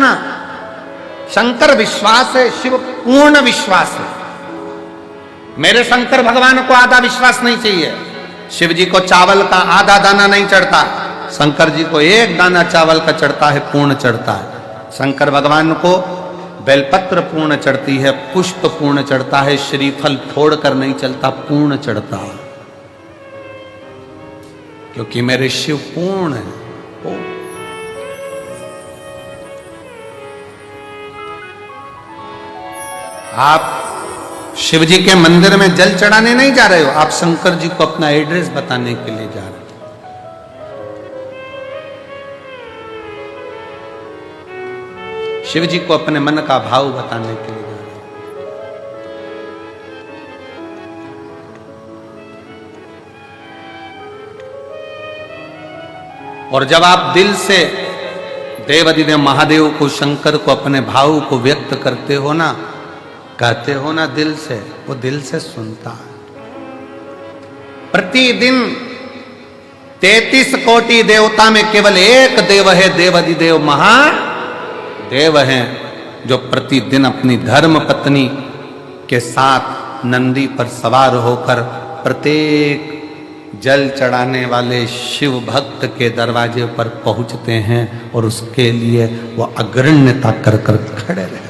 ना, शंकर विश्वास है, शिव पूर्ण विश्वास है। मेरे शंकर भगवान को आधा विश्वास नहीं चाहिए। शिव जी को चावल का आधा दाना नहीं चढ़ता, शंकर जी को एक दाना चावल का चढ़ता है, पूर्ण चढ़ता है। शंकर भगवान को बेलपत्र पूर्ण चढ़ती है, पुष्प पूर्ण चढ़ता है, श्रीफल फोड़ कर नहीं चलता, पूर्ण चढ़ता है, क्योंकि मेरे शिव पूर्ण है। आप शिव जी के मंदिर में जल चढ़ाने नहीं जा रहे हो, आप शंकर जी को अपना एड्रेस बताने के लिए जा रहे हो। शिव जी को अपने मन का भाव बताने के लिए जा रहे हो। और जब आप दिल से देवाधिदेव महादेव को, शंकर को, अपने भाव को व्यक्त करते हो ना, कहते हो ना दिल से, वो दिल से सुनता है। प्रतिदिन 33 कोटि देवता में केवल एक देव है, देवाधिदेव महादेव हैं, जो प्रतिदिन अपनी धर्म पत्नी के साथ नंदी पर सवार होकर प्रत्येक जल चढ़ाने वाले शिव भक्त के दरवाजे पर पहुंचते हैं और उसके लिए वो अग्रण्यता कर कर खड़े रहते हैं।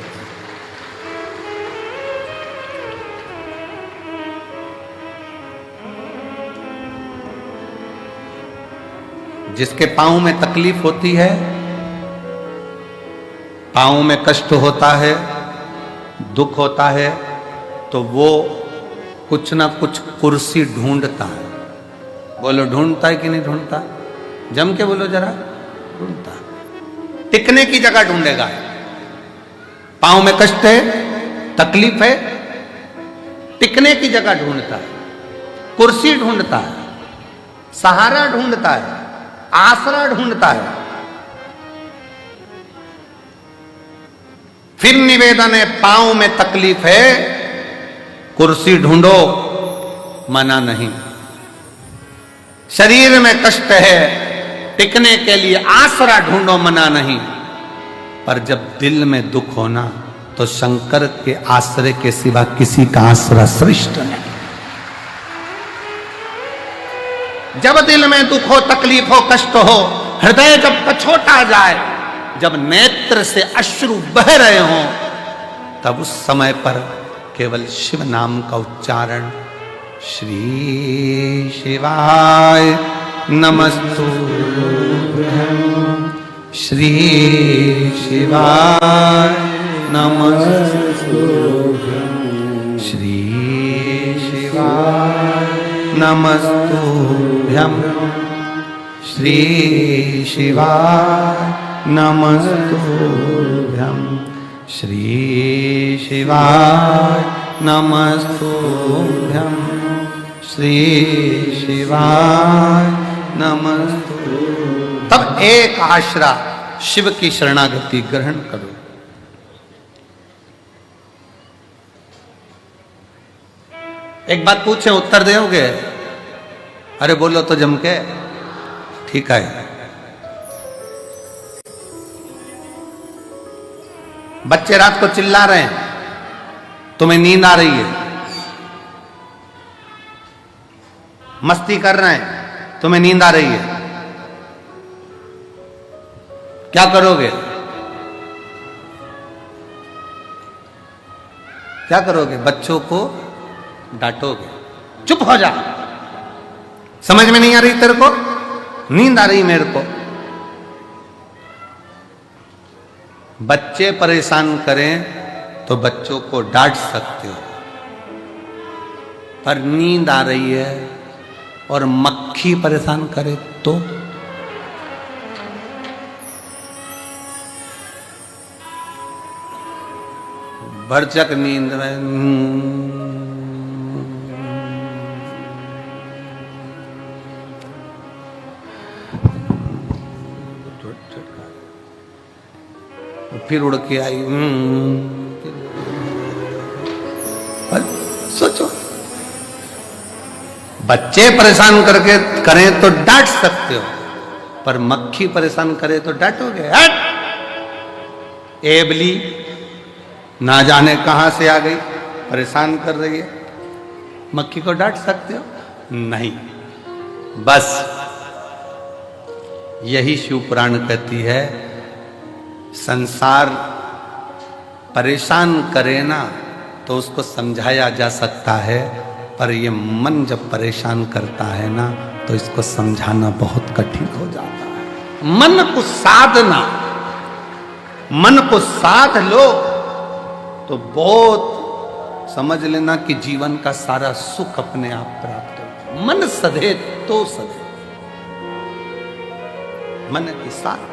जिसके पांव में तकलीफ होती है, पांव में कष्ट होता है, दुख होता है, तो वो कुछ ना कुछ कुर्सी ढूंढता है। बोलो ढूंढता है कि नहीं ढूंढता? जम के बोलो जरा, ढूंढता है। टिकने की जगह ढूंढेगा। पांव में कष्ट है, तकलीफ है, टिकने की जगह ढूंढता है, कुर्सी ढूंढता है, सहारा ढूंढता है, आसरा ढूंढता है। फिर निवेदन है, पांव में तकलीफ है, कुर्सी ढूंढो, मना नहीं। शरीर में कष्ट है, टिकने के लिए आसरा ढूंढो, मना नहीं। पर जब दिल में दुख होना, तो शंकर के आश्रय के सिवा किसी का आसरा श्रेष्ठ नहीं। जब दिल में दुख हो, तकलीफ हो, कष्ट हो, हृदय जब कछोटा जाए, जब नेत्र से अश्रु बह रहे हों, तब उस समय पर केवल शिव नाम का उच्चारण, श्री शिवाय नमस्तुभ्यं, श्री शिवाय नमस्तुभ्यं, श्री शिवाय नमस्तुभ्यं, श्री शिवाय नमस्तुभ्यं, श्री शिवाय नमस्तुभ्यं, श्री शिवाय नमस्तुभ्यं। तब एक आश्रा शिव की शरणागति ग्रहण करो। एक बात पूछे, उत्तर दोगे? अरे बोलो तो जम के। ठीक है। बच्चे रात को चिल्ला रहे हैं, तुम्हें नींद आ रही है, मस्ती कर रहे हैं, तुम्हें नींद आ रही है, क्या करोगे? क्या करोगे? बच्चों को डांटोगे, चुप हो जा, समझ में नहीं आ रही तेरे को, नींद आ रही मेरे को। बच्चे परेशान करें तो बच्चों को डांट सकते हो, पर नींद आ रही है और मक्खी परेशान करे तो? भरचक नींद में फिर उड़ के आई। सोचो, बच्चे परेशान करके करें तो डांट सकते हो, पर मक्खी परेशान करे तो डांटोगे? हट! एबली ना जाने कहां से आ गई, परेशान कर रही है। मक्खी को डांट सकते हो? नहीं। बस यही शिव पुराण कहती है, संसार परेशान करे ना तो उसको समझाया जा सकता है, पर ये मन जब परेशान करता है ना तो इसको समझाना बहुत कठिन हो जाता है। मन को साधना, मन को साध लो तो बहुत समझ लेना कि जीवन का सारा सुख अपने आप प्राप्त हो। मन सधे तो सधे, मन के साथ।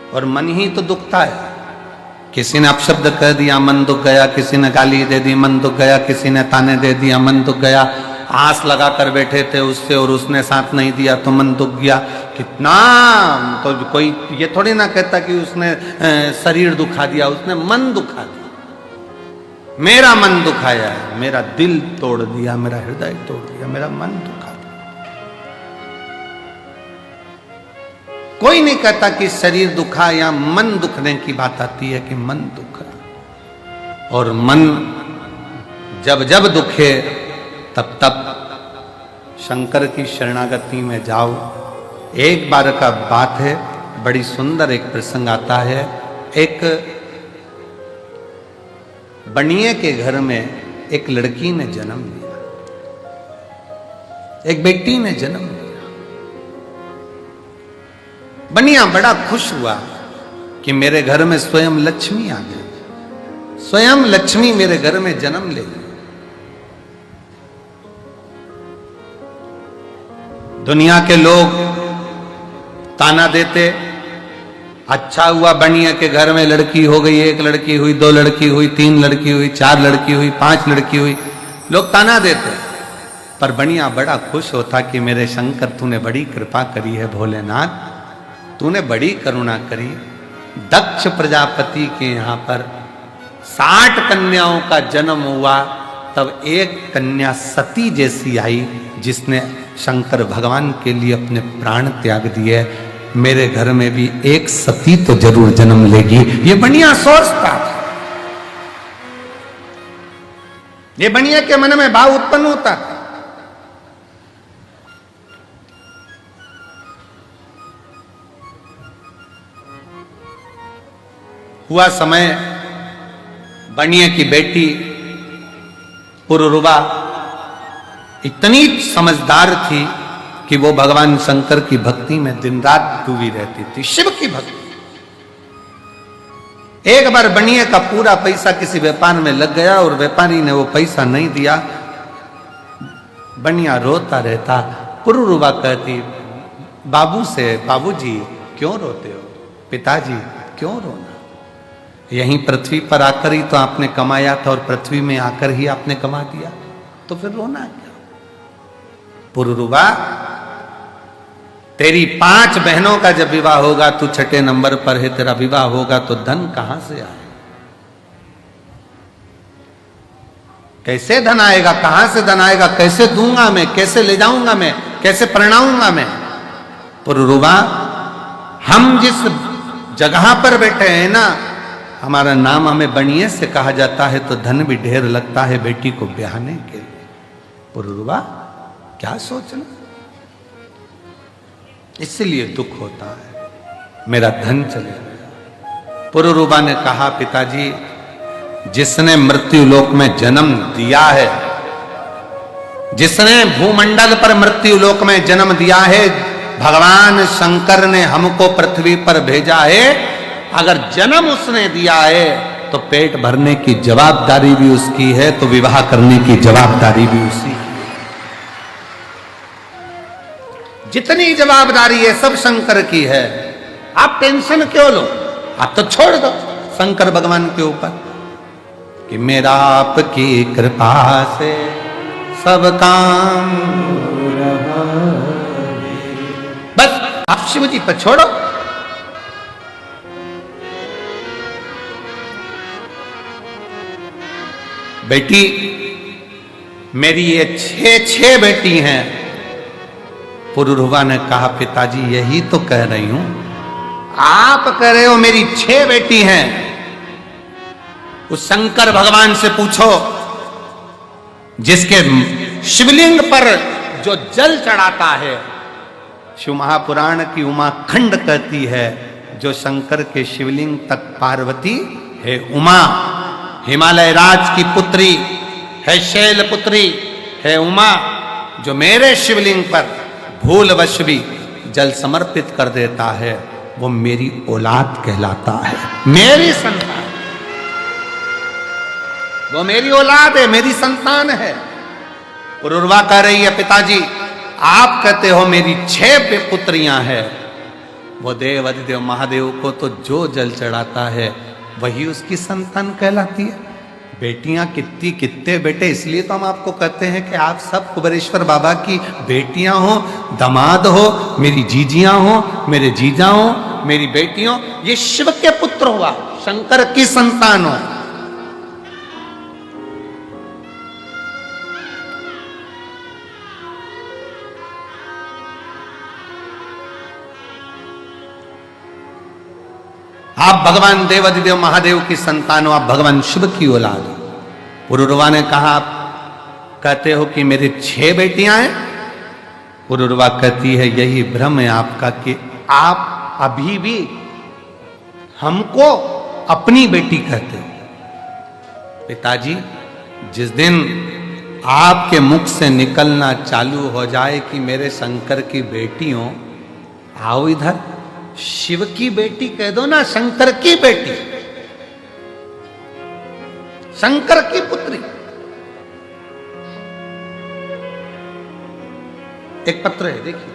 और मन ही तो दुखता है। किसी ने अपशब्द कह दिया, मन दुख गया। किसी ने गाली दे दी, मन दुख गया। किसी ने ताने दे दिया, मन दुख गया। आस लगा कर बैठे थे उससे और उसने साथ नहीं दिया तो मन दुख गया। कितना तो कोई ये थोड़ी ना कहता कि उसने शरीर दुखा दिया, उसने मन दुखा दिया। मेरा मन दुखाया है, मेरा दिल तोड़ दिया, मेरा हृदय तोड़ दिया, मेरा मन दुखा दिया। कोई नहीं कहता कि शरीर दुखा या मन दुखने की बात आती है कि मन दुखा। और मन जब जब दुखे तब तब शंकर की शरणागति में जाओ। एक बार का बात है, बड़ी सुंदर एक प्रसंग आता है। एक बनिए के घर में एक लड़की ने जन्म लिया, एक बेटी ने जन्म लिया। बनिया बड़ा खुश हुआ कि मेरे घर में स्वयं लक्ष्मी आ गई, स्वयं लक्ष्मी मेरे घर में जन्म ले गई। दुनिया के लोग ताना देते, अच्छा हुआ बनिया के घर में लड़की हो गई, एक लड़की हुई, दो लड़की हुई, तीन लड़की हुई, चार लड़की हुई, पांच लड़की हुई, लोग ताना देते। पर बनिया बड़ा खुश होता कि मेरे शंकर तूने बड़ी कृपा करी है, भोलेनाथ तूने बड़ी करुणा करी। दक्ष प्रजापति के यहाँ पर 60 कन्याओं का जन्म हुआ, तब एक कन्या सती जैसी आई जिसने शंकर भगवान के लिए अपने प्राण त्याग दिए। मेरे घर में भी एक सती तो जरूर जन्म लेगी, ये बनिया सोचता था। ये बनिया के मन में भाव उत्पन्न होता था। हुआ समय, बनिया की बेटी पुरुरुवा इतनी समझदार थी कि वो भगवान शंकर की भक्ति में दिन रात डूबी रहती थी, शिव की भक्ति। एक बार बनिया का पूरा पैसा किसी व्यापार में लग गया और व्यापारी ने वो पैसा नहीं दिया। बनिया रोता रहता। पुरुरुवा कहती बाबू से, बाबूजी क्यों रोते हो? पिताजी क्यों रोना? यहीं पृथ्वी पर आकर ही तो आपने कमाया था और पृथ्वी में आकर ही आपने कमा दिया, तो फिर रोना क्या? पुरुरुवा, तेरी 5 बहनों का जब विवाह होगा, तू 6ठे नंबर पर है, तेरा विवाह होगा तो धन कहां से आए? कैसे धन आएगा? कहां से धन आएगा? कैसे दूंगा मैं? कैसे ले जाऊंगा मैं? कैसे परिणाऊंगा मैं? पुरुरुवा, हम जिस जगह पर बैठे हैं ना, हमारा नाम हमें बनिए से कहा जाता है, तो धन भी ढेर लगता है बेटी को ब्याहने के लिए। पुरुरुवा, क्या सोचना? इसलिए दुख होता है, मेरा धन चले गया। पुरुरुवा ने कहा, पिताजी, जिसने मृत्यु लोक में जन्म दिया है, जिसने भूमंडल पर मृत्यु लोक में जन्म दिया है, भगवान शंकर ने हमको पृथ्वी पर भेजा है। अगर जन्म उसने दिया है तो पेट भरने की जवाबदारी भी उसकी है, तो विवाह करने की जवाबदारी भी उसी की। जितनी जवाबदारी है सब शंकर की है। आप टेंशन क्यों लो? आप तो छोड़ दो शंकर भगवान के ऊपर कि मेरा आपकी कृपा से सब काम, बस आप शिव जी पर छोड़ो। बेटी मेरी ये 6 बेटी हैं, पुरुरवा ने कहा, पिताजी यही तो कह रही हूं, आप कह रहे हो मेरी 6 बेटी हैं। उस शंकर भगवान से पूछो जिसके शिवलिंग पर जो जल चढ़ाता है। शिव महापुराण की उमा खंड कहती है, जो शंकर के शिवलिंग तक पार्वती है उमा, हिमालय राज की पुत्री है, शैल पुत्री है उमा, जो मेरे शिवलिंग पर भूलवश भी जल समर्पित कर देता है, वो मेरी औलाद कहलाता है, मेरी संतान, वो मेरी औलाद है, मेरी संतान है। पुरुरवा कह रही है, पिताजी आप कहते हो मेरी 6 पुत्रियां हैं, वो देव अधिदेव महादेव को तो जो जल चढ़ाता है वही उसकी संतान कहलाती है। बेटियां कितनी, कितने बेटे, इसलिए तो हम आपको कहते हैं कि आप सब कुबेरेश्वर बाबा की बेटियां हो, दामाद हो, मेरी जीजियां हो, मेरे जीजा हो, मेरी बेटियों, ये शिव के पुत्र हुआ, शंकर की संतान हो। आप भगवान देवाधिदेव महादेव की संतान हो, आप भगवान शिव की औलाद हो। पुरुरवा ने कहा, आप कहते हो कि मेरे 6 बेटियां हैं। पुरुरवा कहती है, यही भ्रम है आपका कि आप अभी भी हमको अपनी बेटी कहते हो। पिताजी जिस दिन आपके मुख से निकलना चालू हो जाए कि मेरे शंकर की बेटी हो, आओ इधर, शिव की बेटी कह दो ना, शंकर की बेटी, शंकर की पुत्री। एक पत्र है, देखिए,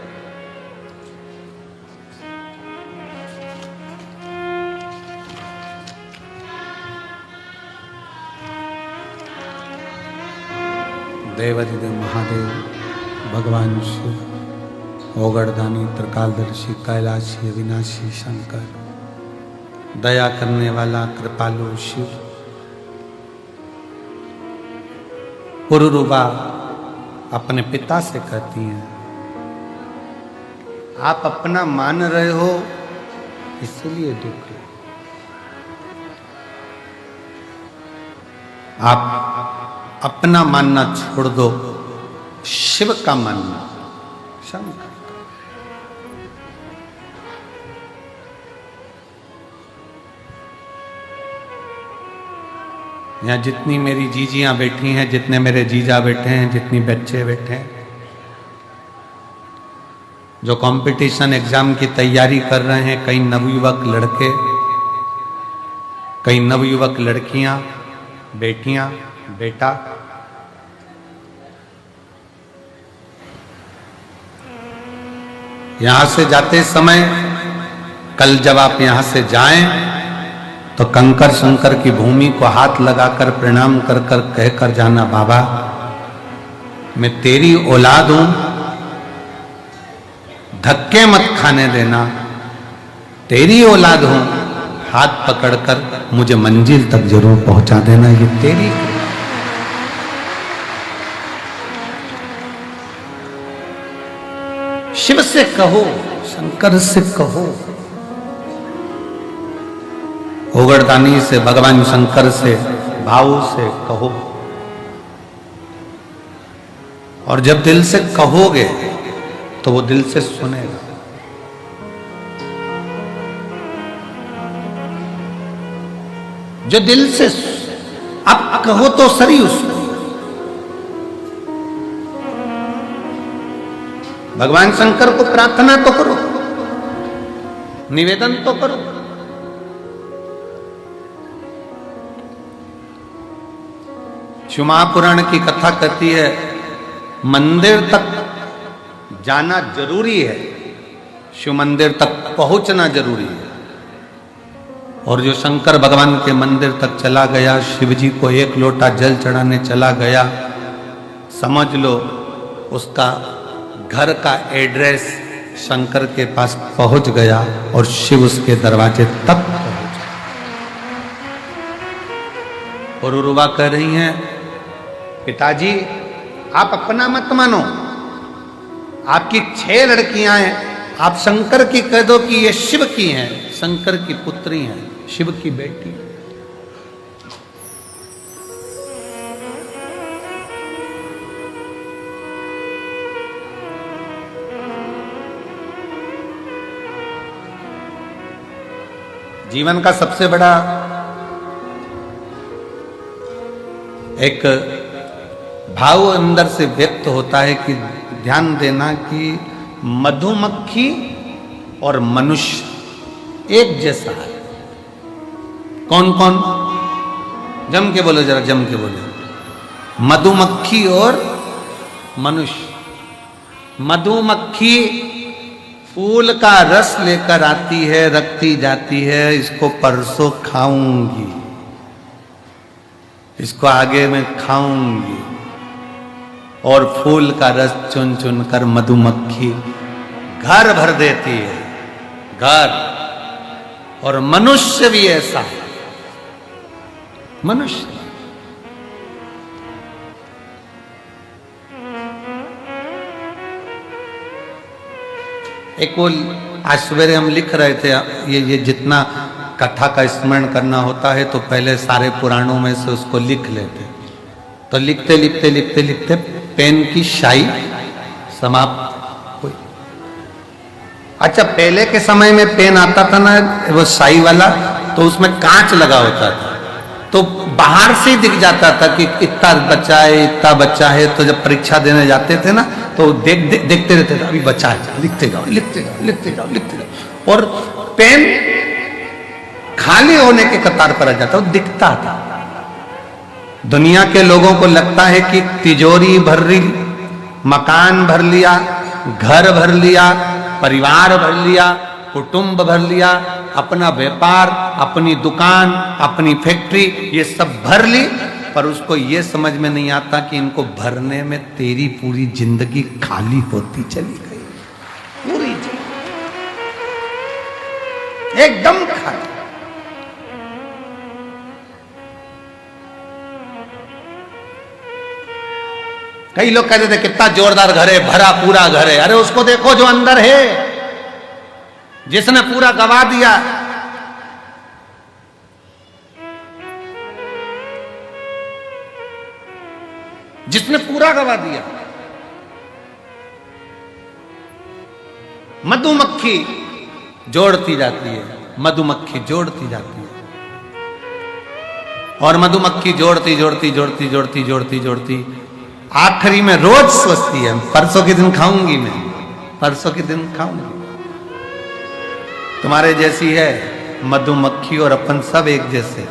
देवाधिदेव महादेव भगवान शिव, ओगड़दानी, त्रिकालदर्शी, कैलाशी, अविनाशी शंकर, दया करने वाला कृपालु शिव। पुरुरवा अपने पिता से कहती हैं, आप अपना मान रहे हो इसलिए दुख है, आप अपना मानना छोड़ दो, शिव का मानना, शंकर। यहाँ जितनी मेरी जीजियां बैठी हैं, जितने मेरे जीजा बैठे हैं, जितनी बच्चे बैठे हैं, जो कंपटीशन एग्जाम की तैयारी कर रहे हैं, कई नवयुवक लड़के, कई नवयुवक लड़कियां, बेटियां, बेटा, यहां से जाते समय, कल जब आप यहां से जाएं तो कंकर शंकर की भूमि को हाथ लगाकर प्रणाम कर कर कहकर जाना, बाबा मैं तेरी औलाद हूं, धक्के मत खाने देना, तेरी औलाद हूं, हाथ पकड़कर मुझे मंजिल तक जरूर पहुंचा देना, ये तेरी। शिव से कहो, शंकर से कहो, ओगड़दानी से, भगवान शंकर से, भाव से कहो। और जब दिल से कहोगे तो वो दिल से सुनेगा। जो दिल से, आप कहो तो सही उसको। भगवान शंकर को प्रार्थना तो करो, निवेदन तो करो। शिव महापुराण की कथा कहती है, मंदिर तक जाना जरूरी है, शिव मंदिर तक पहुंचना जरूरी है। और जो शंकर भगवान के मंदिर तक चला गया, शिव जी को 1 लोटा जल चढ़ाने चला गया, समझ लो उसका घर का एड्रेस शंकर के पास पहुंच गया और शिव उसके दरवाजे तक पहुंच गया। पुरुरवा कह रही हैं, पिताजी आप अपना मत मानो, आपकी 6 लड़कियां हैं, आप शंकर की कह दो कि ये शिव की हैं, शंकर की पुत्री हैं, शिव की बेटी। जीवन का सबसे बड़ा एक भाव अंदर से व्यक्त होता है कि ध्यान देना कि मधुमक्खी और मनुष्य एक जैसा है। कौन कौन? जम के बोलो, जरा जम के बोलो। मधुमक्खी और मनुष्य। मधुमक्खी फूल का रस लेकर आती है, रखती जाती है, इसको परसों खाऊंगी, इसको आगे में खाऊंगी, और फूल का रस चुन चुन कर मधुमक्खी घर भर देती है, घर। और मनुष्य भी ऐसा है। मनुष्य एक वो आज सवेरे हम लिख रहे थे, ये जितना कथा का स्मरण करना होता है तो पहले सारे पुराणों में से उसको लिख लेते, तो लिखते लिखते लिखते लिखते पेन की शाई समाप्त हुई। अच्छा, पहले के समय में पेन आता था ना वो शाई वाला, तो उसमें कांच लगा होता था, तो बाहर से ही दिख जाता था कि इतना बच्चा है, इतना बच्चा है। तो जब परीक्षा देने जाते थे ना तो देखते रहते थे, अभी बच्चा है, लिखते जाओ लिखते जाओ लिखते जाओ लिखते जाओ। और पेन खाली होने के कतार पर आ जाता, वो दिखता था। दुनिया के लोगों को लगता है कि तिजोरी भर ली, मकान भर लिया, घर भर लिया, परिवार भर लिया, कुटुंब भर लिया, अपना व्यापार, अपनी दुकान, अपनी फैक्ट्री, ये सब भर ली, पर उसको ये समझ में नहीं आता कि इनको भरने में तेरी पूरी जिंदगी खाली होती चली गई, पूरी एकदम खाली। कई लोग कहते थे कितना जोरदार घर है, भरा पूरा घर है। अरे उसको देखो जो अंदर है, जिसने पूरा गवा दिया। जिसने पूरा गवा दिया। मधुमक्खी जोड़ती जाती है, मधुमक्खी जोड़ती जाती है, और मधुमक्खी जोड़ती जोड़ती जोड़ती जोड़ती जोड़ती जोड़ती आखिरी में रोज सोचती है परसों के दिन खाऊंगी, मैं परसों के दिन खाऊंगी। तुम्हारे जैसी है मधुमक्खी और अपन सब एक जैसे।